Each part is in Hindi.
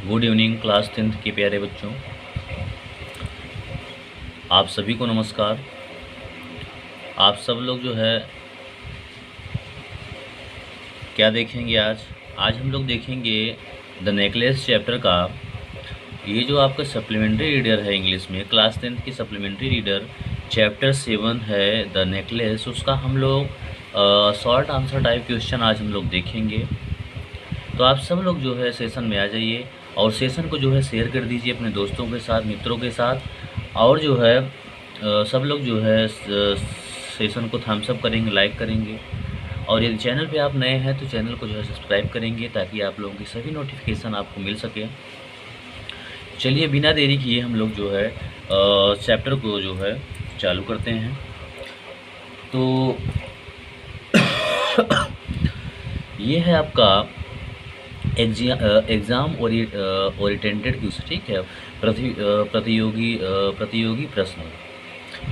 गुड इवनिंग क्लास 10th के प्यारे बच्चों, आप सभी को नमस्कार। आप सब लोग जो है क्या देखेंगे आज हम लोग देखेंगे द नेकलेस चैप्टर का। ये जो आपका सप्लीमेंट्री रीडर है इंग्लिश में, क्लास 10th की सप्लीमेंट्री रीडर चैप्टर 7 है द नेकलेस। उसका हम लोग शॉर्ट आंसर टाइप क्वेश्चन आज हम लोग देखेंगे। तो आप सब लोग जो है सेशन में आ जाइए और सेशन को जो है शेयर कर दीजिए अपने दोस्तों के साथ, मित्रों के साथ। और जो है सब लोग जो है सेशन को थम्स अप करेंगे, लाइक करेंगे। और यदि चैनल पे आप नए हैं तो चैनल को जो है सब्सक्राइब करेंगे ताकि आप लोगों की सभी नोटिफिकेशन आपको मिल सके। चलिए बिना देरी किए हम लोग जो है चैप्टर को जो है चालू करते हैं। तो ये है आपका एग्ज़ाम ओरिएंटेड क्वेश्चन, ठीक है। प्रतियोगी प्रश्न,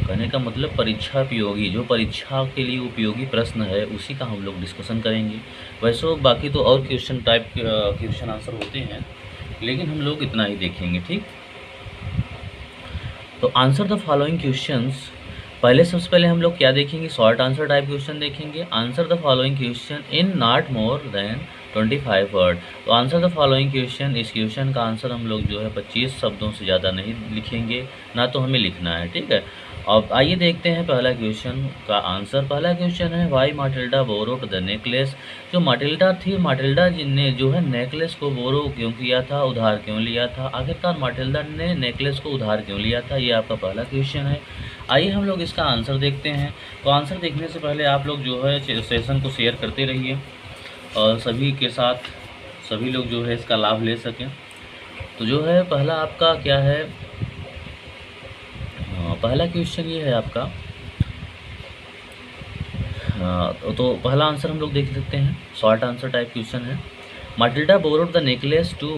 कहने का मतलब परीक्षा उपयोगी, जो परीक्षा के लिए उपयोगी प्रश्न है उसी का हम लोग डिस्कशन करेंगे। वैसे बाकी तो और क्वेश्चन टाइप क्वेश्चन आंसर होते हैं, लेकिन हम लोग इतना ही देखेंगे, ठीक। तो आंसर द फॉलोइंग क्वेश्चंस। सबसे पहले हम लोग क्या देखेंगे, शॉर्ट आंसर टाइप क्वेश्चन देखेंगे। Answer the following question in not more than 25 word. तो आंसर द फॉलोइंग क्वेश्चन, इस क्वेश्चन का आंसर हम लोग जो है 25 शब्दों से ज़्यादा नहीं लिखेंगे, ना तो हमें लिखना है, ठीक है। अब आइए देखते हैं पहला क्वेश्चन का आंसर। पहला क्वेश्चन है why Matilda borrowed the necklace. जो माटिल्डा थी, माटिल्डा ने जो है नेकलेस को बोरो क्यों किया था, उधार क्यों लिया था। आखिरकार माटिल्डा ने नेकलेस को उधार क्यों लिया था, ये आपका पहला क्वेश्चन है। आइए हम लोग इसका आंसर देखते हैं। तो आंसर देखने से पहले आप लोग जो है सेशन को शेयर करते रहिए और सभी के साथ सभी लोग जो है इसका लाभ ले सकें। तो जो है पहला आपका क्या है, पहला क्वेश्चन ये है आपका। तो पहला आंसर हम लोग देख सकते हैं, शॉर्ट आंसर टाइप क्वेश्चन है। Matilda borrowed the necklace to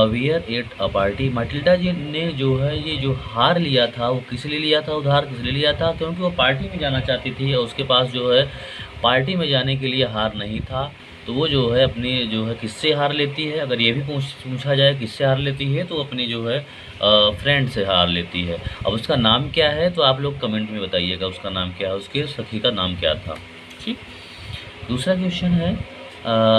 wear it a party. Matilda ji ने जो है ये जो हार लिया था वो किस लिए लिया था, उधार किस लिए लिया था, क्योंकि वो पार्टी में जाना चाहती थी और उसके पास जो है पार्टी में जाने के लिए हार नहीं था। तो वो जो है अपनी जो है किससे हार लेती है, अगर ये भी पूछा जाए किससे हार लेती है, तो अपनी जो है फ्रेंड से हार लेती है। अब उसका नाम क्या है तो आप लोग कमेंट में बताइएगा उसका नाम क्या है, उसके सखी का नाम क्या था, ठीक। दूसरा क्वेश्चन है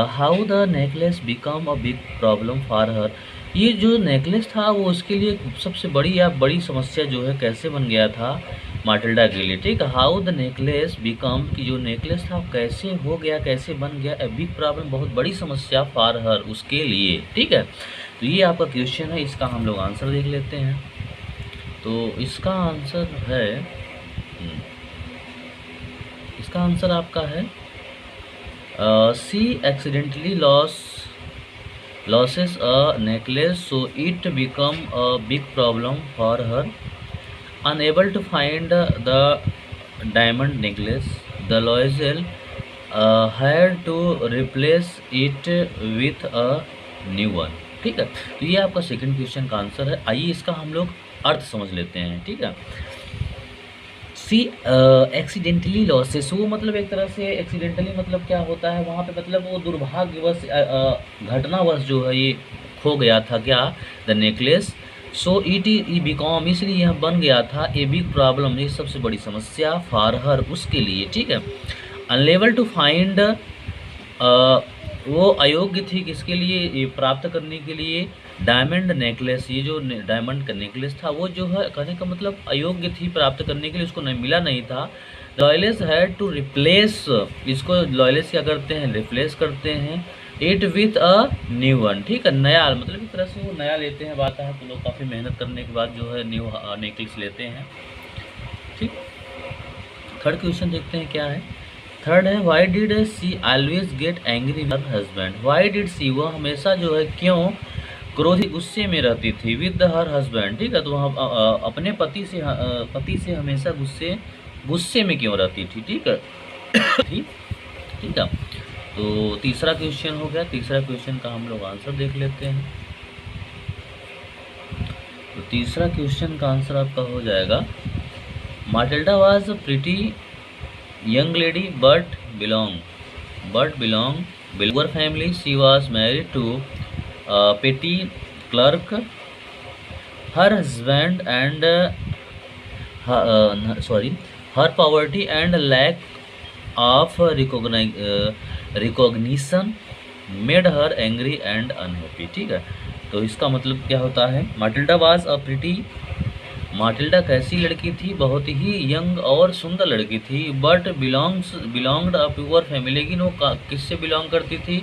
how the necklace become a big problem for her. ये जो नेकलेस था वो उसके लिए सबसे बड़ी समस्या जो है कैसे बन गया था माटिल्डा के लिए, ठीक है। हाउ द नेकलेस बिकम, कि जो नेकलेस था कैसे हो गया, कैसे बन गया ए बिग प्रॉब्लम, बहुत बड़ी समस्या फॉर हर, उसके लिए, ठीक है। तो ये आपका क्वेश्चन है, इसका हम लोग आंसर देख लेते हैं। तो इसका आंसर है इसका आंसर आपका है सी accidentally loses a necklace, so it become a big problem for her. Unable to find the diamond necklace, the Loisel had to replace it with a new one, ठीक है। तो ये आपका सेकंड क्वेश्चन का आंसर है। आइए इसका हम लोग अर्थ समझ लेते हैं, ठीक है। सी एक्सीडेंटली लॉसेस, वो मतलब एक तरह से एक्सीडेंटली मतलब क्या होता है वहाँ पे, मतलब वो दुर्भाग्यवश घटनावश जो है ये खो गया था क्या, the necklace. So it E become, इसलिए यह बन गया था ए बिग प्रॉब्लम, ये सबसे बड़ी समस्या फॉर हर, उसके लिए, ठीक है। अनलेबल टू फाइंड, वो अयोग्य थी किसके लिए, ये प्राप्त करने के लिए डायमंड नेकलेस। ये जो डायमंड का नेकलेस था वो जो है कहने का मतलब अयोग्य थी प्राप्त करने के लिए, उसको नहीं मिला नहीं था। लॉयलेस हैड टू रिप्लेस, इसको लॉयलेस क्या करते हैं, रिप्लेस करते हैं it with a new one, ठीक है। नया मतलब एक तरह से वो नया लेते हैं, बात है तो लोग काफ़ी मेहनत करने के बाद जो है न्यू नेकलेस लेते हैं, ठीक। थर्ड क्वेश्चन देखते हैं क्या है। थर्ड है why did she always get angry with her husband. Why did she, वो हमेशा जो है क्यों क्रोधी गुस्से में रहती थी विद हर हस्बैंड, ठीक है। तो वह अपने पति से हमेशा गुस्से में क्यों रहती थी, ठीक है। ठीक है। तो तीसरा क्वेश्चन हो गया। तीसरा क्वेश्चन का हम लोग आंसर देख लेते हैं। तो तीसरा क्वेश्चन का आंसर आपका हो जाएगा माटिल्डा was pretty young lady but belong poor family. She was married to petty clerk. Her husband and her poverty and lack of recognition made her angry and unhappy. ठीक है, तो इसका मतलब क्या होता है? माटिल्डा वाज अ प्रिटी, माटिल्डा कैसी लड़की थी? बहुत ही यंग और सुंदर लड़की थी। But belonged a poor family, लेकिन वो किससे बिलोंग करती थी?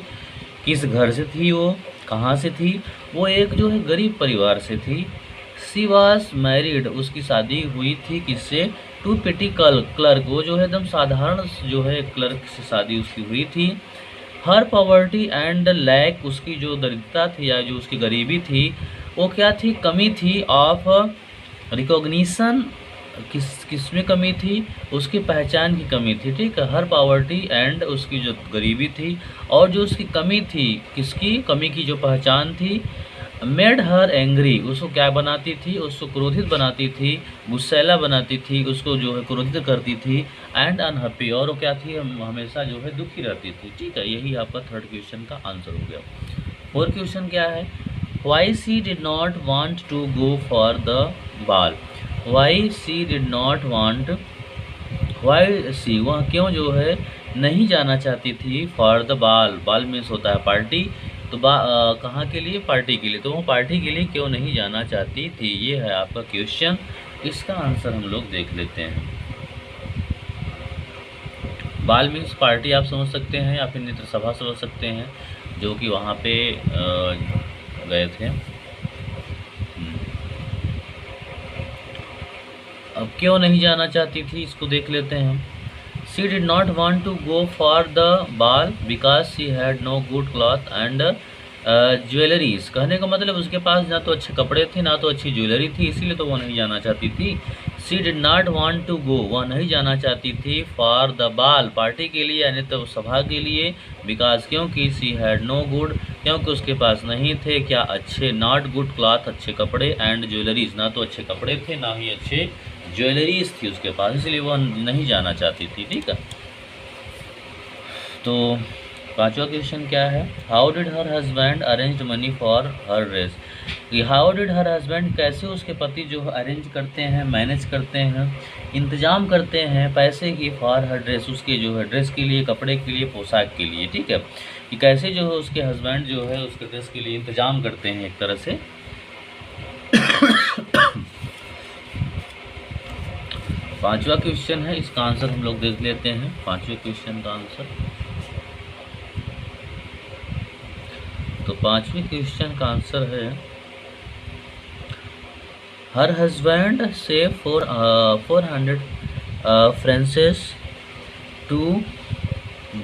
किस घर से थी वो? कहाँ से थी? वो एक जो है गरीब परिवार से थी। सी वाज मैरिड, उसकी शादी हुई थी किससे? टू पेटी क्लर्क, वो जो है एकदम साधारण जो है क्लर्क से शादी उसकी हुई थी। हर पॉवर्टी एंड लैक, उसकी जो दरिद्रता थी या जो उसकी गरीबी थी वो क्या थी? कमी थी। ऑफ रिकॉग्निशन, किस में कमी थी? उसकी पहचान की कमी थी। ठीक है, हर पॉवर्टी एंड, उसकी जो गरीबी थी और जो उसकी कमी थी, किसकी कमी की जो पहचान थी, मेड हर एंग्री, उसको क्या बनाती थी? उसको क्रोधित बनाती थी, गुस्सैला बनाती थी, उसको जो है क्रोधित करती थी। एंड अनहैप्पी, और वो क्या थी? हमेशा जो है दुखी रहती थी। ठीक है, यही आपका थर्ड क्वेश्चन का आंसर हो गया। फोर्थ क्वेश्चन क्या है? Why she did not want to go for the ball, why she did not want, why she, वह क्यों जो है नहीं जाना चाहती थी? फॉर द बाल, बाल मीन्स होता है पार्टी, तो कहाँ के लिए? पार्टी के लिए। तो वो पार्टी के लिए क्यों नहीं जाना चाहती थी? ये है आपका क्वेश्चन। इसका आंसर हम लोग देख लेते हैं। बाल मीन्स पार्टी आप समझ सकते हैं, या फिर नृत्य सभा समझ सकते हैं, जो कि वहाँ पे गए थे। अब क्यों नहीं जाना चाहती थी, इसको देख लेते हैं हम। She did not want to go for the ball because she had no good cloth and jewelleries. कहने का मतलब उसके पास ना तो अच्छे कपड़े थे ना तो अच्छी ज्वेलरी थी, इसीलिए तो वो नहीं जाना चाहती थी। She did not want to go, वह नहीं जाना चाहती थी for the ball, पार्टी के लिए यानी तो सभा के लिए। because, क्योंकि she had no good, क्योंकि उसके पास नहीं थे क्या? अच्छे, not good cloth, अच्छे कपड़े, and ज्वेलरीज, ना तो अच्छे कपड़े थे ना ही अच्छे ज्वेलरीज थी उसके पास, इसलिए वह नहीं जाना चाहती थी। ठीक है, तो पांचवा क्वेश्चन क्या है? How did her husband arrange money for her dress, how did her husband, कैसे उसके पति जो अरेंज करते हैं, मैनेज करते हैं, इंतजाम करते हैं पैसे की, फॉर हर ड्रेस, उसके जो है ड्रेस के लिए, कपड़े के लिए, पोशाक के लिए। ठीक है, कि कैसे जो है उसके हस्बैंड जो है उसके ड्रेस के लिए इंतजाम करते हैं एक तरह से। पांचवा क्वेश्चन है, इसका आंसर हम लोग देख लेते हैं। पांचवें क्वेश्चन का आंसर, तो पांचवें क्वेश्चन का आंसर है हर हस्बैंड से 400 francs to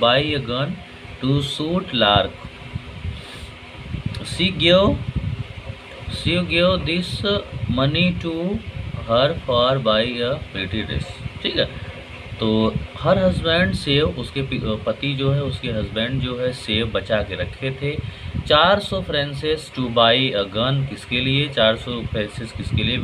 buy a gun to shoot lark. She give this money to her for buy a pretty dress. ठीक है, तो हर हस्बैंड सेव, उसके पति जो है उसके हस्बैंड जो है सेव बचा के रखे थे 400 francs to buy a gun, किसके लिए? 400 फ्रांसेस किसके लिए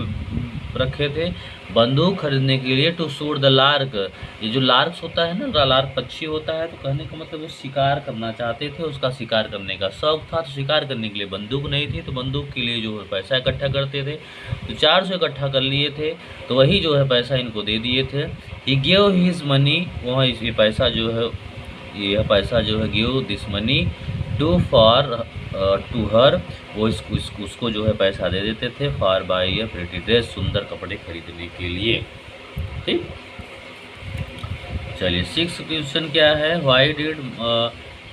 रखे थे? बंदूक खरीदने के लिए। टू शूट द लार्क, ये जो लार्क्स होता है ना, लार्क पक्षी होता है, तो कहने का मतलब वो शिकार करना चाहते थे, उसका शिकार करने का शौक था, तो शिकार करने के लिए बंदूक नहीं थी, तो बंदूक के लिए जो है पैसा इकट्ठा करते थे, तो 400 इकट्ठा कर लिए थे, तो वही जो है पैसा इनको दे दिए थे। ही गिव हिज मनी, वहाँ ये पैसा जो है, यह पैसा जो है give this money to for to her, वो उसको जो है पैसा दे देते थे for buy a pretty dress, सुंदर कपड़े खरीदने के लिए। ठीक, चलिए सिक्स क्वेश्चन क्या है? Why did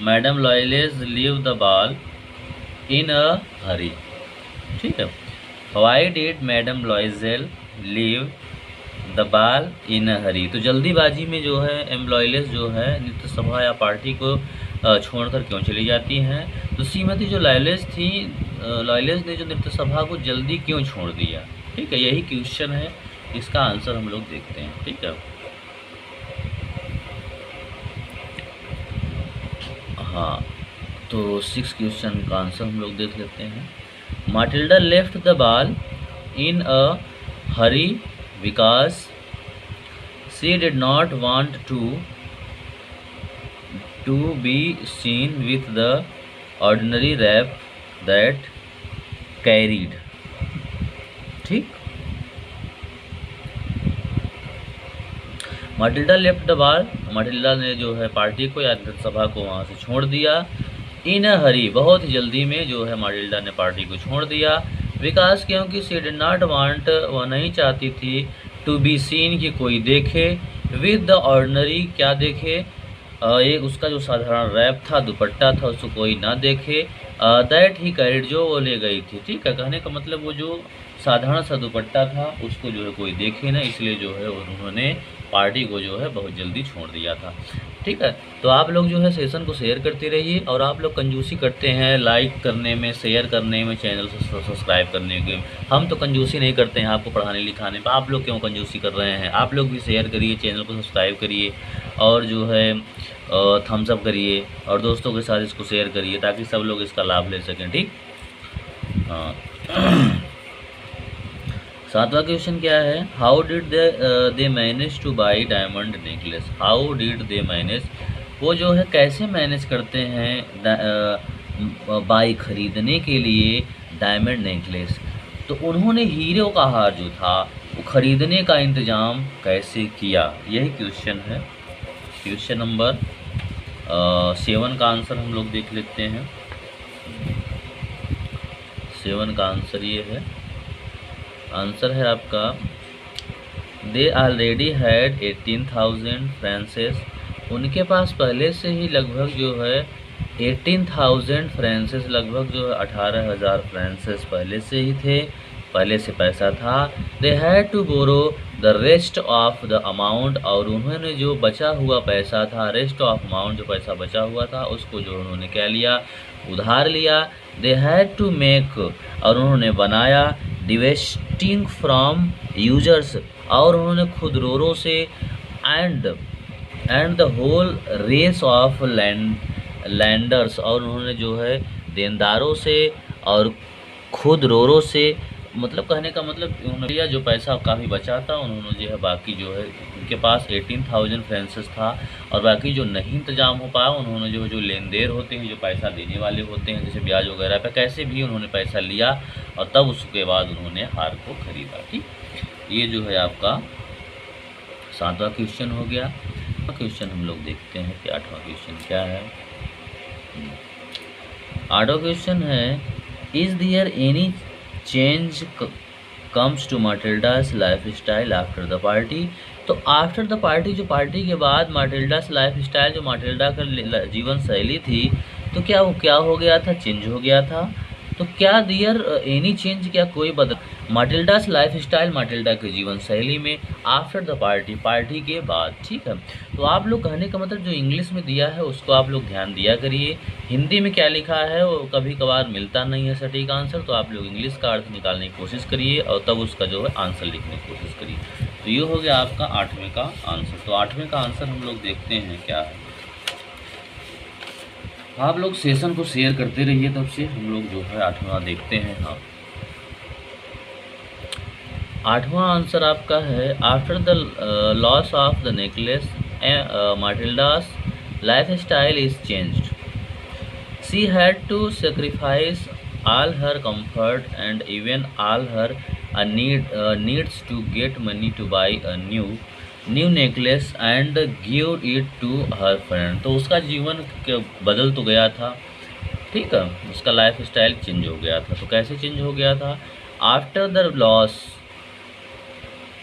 madam Loisel leave the ball in a hurry. ठीक है, why did madam Loisel leave the ball in a hurry, तो जल्दीबाजी में जो है एम्प्लॉयलेस जो है नृत्य सभा या पार्टी को छोड़कर क्यों चली जाती हैं? तो श्रीमती जो लॉयलेस थी, लॉयलेस ने जो नृत्य सभा को जल्दी क्यों छोड़ दिया? ठीक है, यही क्वेश्चन है, इसका आंसर हम लोग देखते हैं। ठीक है, हाँ, तो सिक्स क्वेश्चन का आंसर हम लोग देख लेते हैं। माटिल्डा left the ball in a Hari because she did not want to be seen with the ordinary rap that carried. ठीक, माटिल्डा लेफ्ट द बार, माटिल्डा ने जो है पार्टी को या सभा को वहाँ से छोड़ दिया। इन हरी, बहुत ही जल्दी में जो है माटिल्डा ने पार्टी को छोड़ दिया। विकास, क्योंकि सी डिड नॉट वांट, वह नहीं चाहती थी, टू बी सीन, कि कोई देखे, विद द ऑर्डनरी, क्या देखे, एक उसका जो साधारण रैप था, दुपट्टा था, उसको कोई ना देखे, दैट ही कैरिड, जो वो ले गई थी। ठीक है, कहने का मतलब वो जो साधारण सा दुपट्टा था उसको जो है कोई देखे ना, इसलिए जो है उन्होंने पार्टी को जो है बहुत जल्दी छोड़ दिया था। ठीक है, तो आप लोग जो है सेशन को शेयर करते रहिए, और आप लोग कंजूसी करते हैं लाइक करने में, शेयर करने में, चैनल को सब्सक्राइब करने में। हम तो कंजूसी नहीं करते हैं आपको पढ़ाने लिखाने पर, आप लोग क्यों कंजूसी कर रहे हैं? आप लोग भी शेयर करिए, चैनल को सब्सक्राइब करिए, और जो है थम्स अप करिए, और दोस्तों के साथ इसको शेयर करिए ताकि सब लोग इसका लाभ ले सकें। ठीक, हाँ। 7वां क्वेश्चन क्या है? How did they manage two by diamond necklace? How did they manage, वो जो है कैसे मैनेज करते हैं बाई, खरीदने के लिए डायमंड नेकलेस। तो उन्होंने हीरो का हार जो था वो खरीदने का इंतज़ाम कैसे किया, यही क्वेश्चन है। क्वेश्चन नंबर 7 का आंसर हम लोग देख लेते हैं। 7 का आंसर ये है, आंसर है आपका, दे ऑलरेडी हैड 18,000 फ्रांसेस, उनके पास पहले से ही लगभग जो है 18,000 फ्रांसेस, लगभग जो है 18,000 फ्रांसेस पहले से ही थे, पहले से पैसा था। They had to borrow the rest of the amount, और उन्होंने जो बचा हुआ पैसा था, रेस्ट ऑफ अमाउंट, जो पैसा बचा हुआ था उसको जो उन्होंने क्या लिया, उधार लिया। दे हैड टू मेक, और उन्होंने बनाया, डिवेस्टिंग फ्रॉम यूजर्स, और उन्होंने खुदरों से, and the whole race of lenders, और उन्होंने जो है देनदारों से और खुदरों से, मतलब कहने का मतलब उन्होंने जो पैसा काफ़ी बचा था उन्होंने जो है बाकी जो है उनके पास 18,000 फ्रांसेस था, और बाकी जो नहीं इंतजाम हो पाया उन्होंने जो लेनदेर होते हैं, जो पैसा देने वाले होते हैं, जैसे ब्याज वगैरह पे, कैसे भी उन्होंने पैसा लिया और तब उसके बाद उन्होंने हार को खरीदा। ठीक, ये जो है आपका 7वां क्वेश्चन हो गया। क्वेश्चन हम लोग देखते हैं कि 8वां क्वेश्चन क्या है। 8वां क्वेश्चन है, is there any change comes to Matilda's life style after the party? तो आफ्टर द पार्टी, जो पार्टी के बाद माटिल्डास लाइफ स्टाइल, जो माटिल्डा का जीवन शैली थी, तो क्या वो क्या हो गया था, चेंज हो गया था। तो क्या दियर एनी चेंज, क्या कोई बदल, माटिल्डास लाइफ स्टाइल, माटिल्डा के जीवन शैली में, आफ्टर द पार्टी, पार्टी के बाद। ठीक है, तो आप लोग कहने का मतलब जो इंग्लिश में दिया है उसको आप लोग ध्यान दिया करिए, हिंदी में क्या लिखा है वो कभी कभार मिलता नहीं है सटीक आंसर, तो आप लोग इंग्लिश का अर्थ निकालने की कोशिश करिए और तब उसका जो है आंसर लिखने की कोशिश करिए। तो ये हो गया आपका 8वें का आंसर। तो 8वें का आंसर हम लोग देखते हैं क्या है। आप लोग सेशन को शेयर करते रहिए, तब से हम लोग जो है 8वां देखते हैं। हाँ, 8वां आंसर आपका है, after the loss of the necklace Matilda's life style is changed, she had to sacrifice all her comfort and even all her needs to get money to buy a new necklace and give it to her friend। तो उसका जीवन बदल तो गया था, ठीक है, उसका लाइफ स्टाइल चेंज हो गया था। तो कैसे चेंज हो गया था? After the loss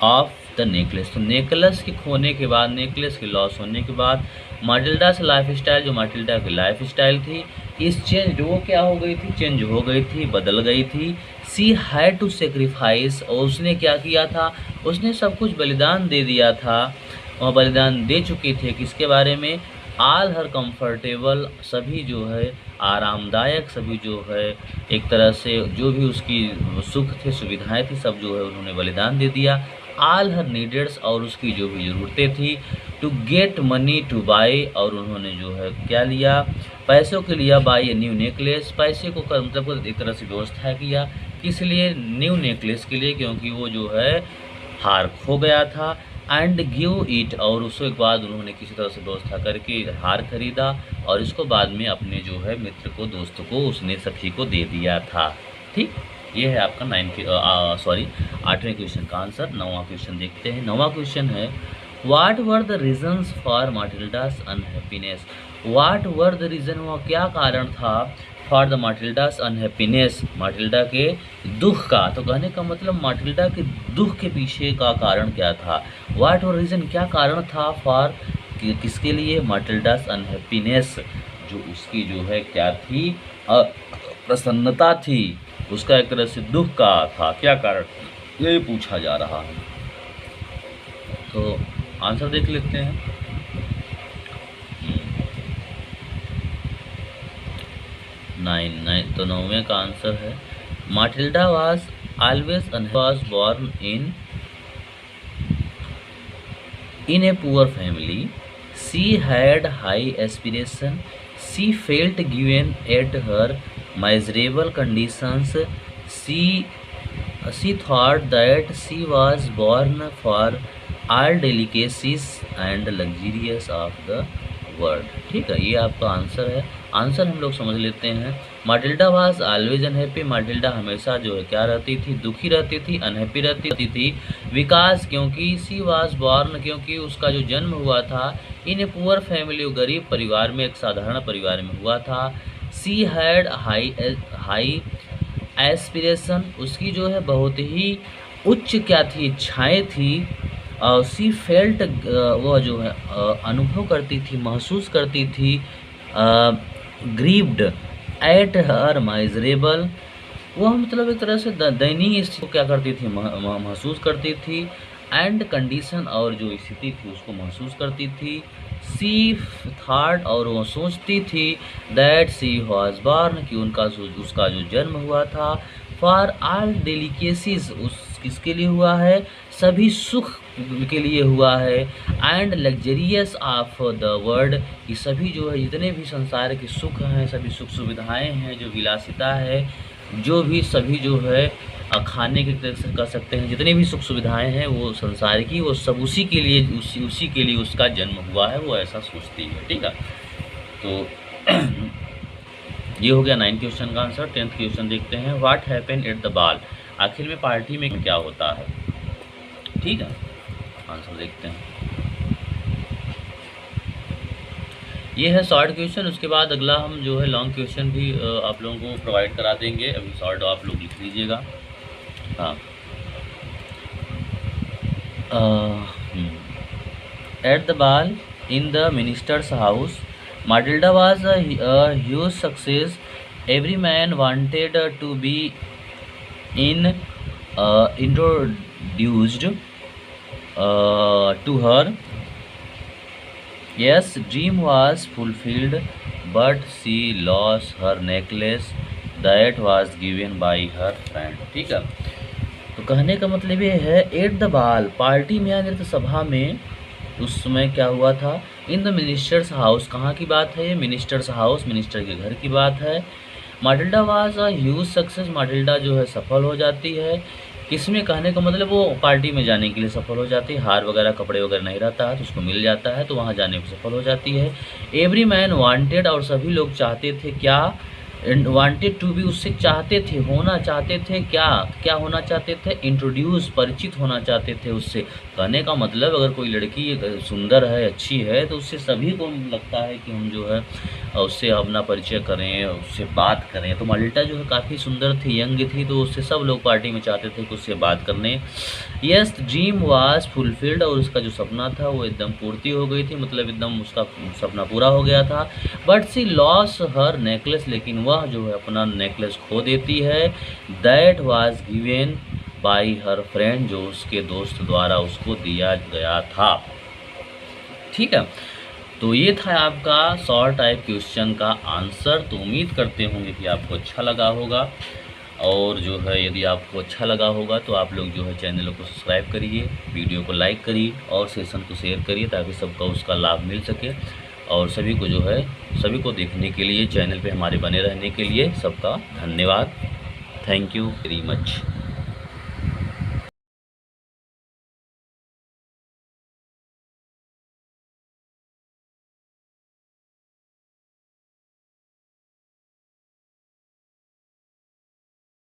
of the necklace, तो नेकलेस के खोने के बाद, नेकलेस के लॉस होने के बाद माटिल्डा से लाइफ स्टाइल, जो माटिल्डा की लाइफ स्टाइल थी, इस चेंज, वो क्या हो गई थी, चेंज हो गई थी, बदल गई थी। सी हैड टू सेक्रीफाइस, और उसने क्या किया था, उसने सब कुछ बलिदान दे दिया था, वह बलिदान दे चुकी थे, किसके बारे में, आल हर कंफर्टेबल, सभी जो है आरामदायक, सभी जो है एक तरह से जो भी उसकी सुख थे, सुविधाएं थी, सब जो है उन्होंने बलिदान दे दिया। आल हर नीडेड्स, और उसकी जो भी ज़रूरतें थी, to get money to buy, और उन्होंने जो है क्या लिया, पैसों के लिया, बाई ए न्यू नेकलेस, पैसे को मतलब एक तरह से व्यवस्था किया, किस लिए, न्यू नेकलेस के लिए, क्योंकि वो जो है हार खो गया था। एंड गिव इट, और उसके बाद उन्होंने किसी तरह से व्यवस्था करके हार खरीदा, और इसको बाद में अपने जो है मित्र को, दोस्त को, उसने सखी को दे दिया था। ठीक, ये है आपका 8वें क्वेश्चन का आंसर। 9वां क्वेश्चन देखते हैं। 9वां क्वेश्चन है what were the reasons for Matilda's unhappiness. What were the reason, वह क्या कारण था for the Matilda's unhappiness, Matilda के दुख का। तो कहने का मतलब माटिल्डा के दुख के पीछे का कारण क्या था। व्हाट वर रीजन, क्या कारण था फॉर, किसके लिए, माटिल्डास अनहैप्पीनेस, जो उसकी जो है क्या थी, प्रसन्नता थी, उसका एक तरह से दुख का था, क्या कारण, यही पूछा जा रहा है। तो आंसर देख लेते हैं। 9 तो 9वें का आंसर है Matilda was always was born in a poor family, she had high aspiration, she felt given at her miserable conditions, she thought that she was born for all delicacies and luxurious of the world। ठीक है, ये आपका आंसर है। आंसर हम लोग समझ लेते हैं। माटिल्डा वाज ऑलवेज अनहैप्पी, माटिल्डा हमेशा जो है क्या रहती थी, दुखी रहती थी, अनहैप्पी रहती थी। विकास, क्योंकि सी वाज बॉर्न, क्योंकि उसका जो जन्म हुआ था इन ए पुअर फैमिली, गरीब परिवार में, एक साधारण परिवार में हुआ था। सी हैड हाई एस्पिरेशन, उसकी जो है बहुत ही उच्च क्या थी, इच्छाएँ थी। सी फेल्ट, वह जो है अनुभव करती थी, महसूस करती थी, ग्रीव्ड एट हर माइजरेबल, वह मतलब एक तरह से दयनीय स्थिति को क्या करती थी, महसूस करती थी। एंड कंडीशन, और जो स्थिति थी उसको महसूस करती थी। सी थॉट, और वो सोचती थी, दैट सी वॉज बॉर्न, कि उसका जो जन्म हुआ था। फॉर ऑल डेलिकेसीज, उस किसके लिए हुआ है, सभी सुख के लिए हुआ है। And luxurious of the world, ये सभी जो है जितने भी संसार के सुख हैं, सभी सुख सुविधाएं हैं, जो विलासिता है, जो भी सभी जो है खाने के कर सकते हैं, जितनी भी सुख सुविधाएं हैं वो संसार की, वो सब उसी के लिए उसका जन्म हुआ है, वो ऐसा सोचती है। ठीक है, तो ये हो गया 9 क्वेश्चन का आंसर। 10th क्वेश्चन देखते हैं। व्हाट हैपन एट द बाल, आखिर में पार्टी में क्या होता है। ठीक है, आंसर देखते हैं। ये है शॉर्ट क्वेश्चन, उसके बाद अगला हम जो है लॉन्ग क्वेश्चन भी आप लोगों को प्रोवाइड करा देंगे। अभी शॉर्ट आप लोग लिख लीजिएगा। हाँ, एट द बाल in the ministers house, माटिल्डा was a huge success. Every man wanted to be introduced to her. Yes, dream was fulfilled, but she lost her necklace that was given by her friend। ठीक है, तो कहने का मतलब ये है एट द बाल, पार्टी में या नृत्य सभा में, उस समय क्या हुआ था, इन द मिनिस्टर्स हाउस, कहाँ की बात है ये, मिनिस्टर्स हाउस, मिनिस्टर के घर की बात है। Matilda was a huge success, माटिल्डा जो है सफल हो जाती है। किसमें, कहने का मतलब वो पार्टी में जाने के लिए सफल हो जाती है। हार वगैरह कपड़े वगैरह नहीं रहता है तो उसको मिल जाता है, तो वहाँ जाने को सफल हो जाती है। एवरी मैन वांटेड, और सभी लोग चाहते थे क्या, वांटेड टू बी, उससे चाहते थे, होना चाहते थे, क्या होना चाहते थे, इंट्रोड्यूस, परिचित होना चाहते थे उससे। कहने का मतलब अगर कोई लड़की सुंदर है, अच्छी है, तो उससे सभी को लगता है कि हम जो है उससे अपना परिचय करें, उससे बात करें। तो माटिल्डा जो है काफ़ी सुंदर थी, यंग थी, तो उससे सब लोग पार्टी में चाहते थे कि उससे बात करने। यस, ड्रीम वाज फुलफिल्ड, और उसका जो सपना था वो एकदम पूर्ति हो गई थी, मतलब एकदम उसका सपना पूरा हो गया था। But she loss her necklace, लेकिन वह जो है अपना नेकलेस खो देती है। That was given by her friend, जो उसके दोस्त द्वारा उसको दिया गया था। ठीक है, तो ये था आपका शॉर्ट टाइप क्वेश्चन का आंसर। तो उम्मीद करते होंगे कि आपको अच्छा लगा होगा, और जो है यदि आपको अच्छा लगा होगा तो आप लोग जो है चैनल को सब्सक्राइब करिए, वीडियो को लाइक करिए और सेशन को शेयर करिए, ताकि सबको उसका लाभ मिल सके। और सभी को जो है, सभी को देखने के लिए, चैनल पे हमारे बने रहने के लिए सबका धन्यवाद। Thank you very much.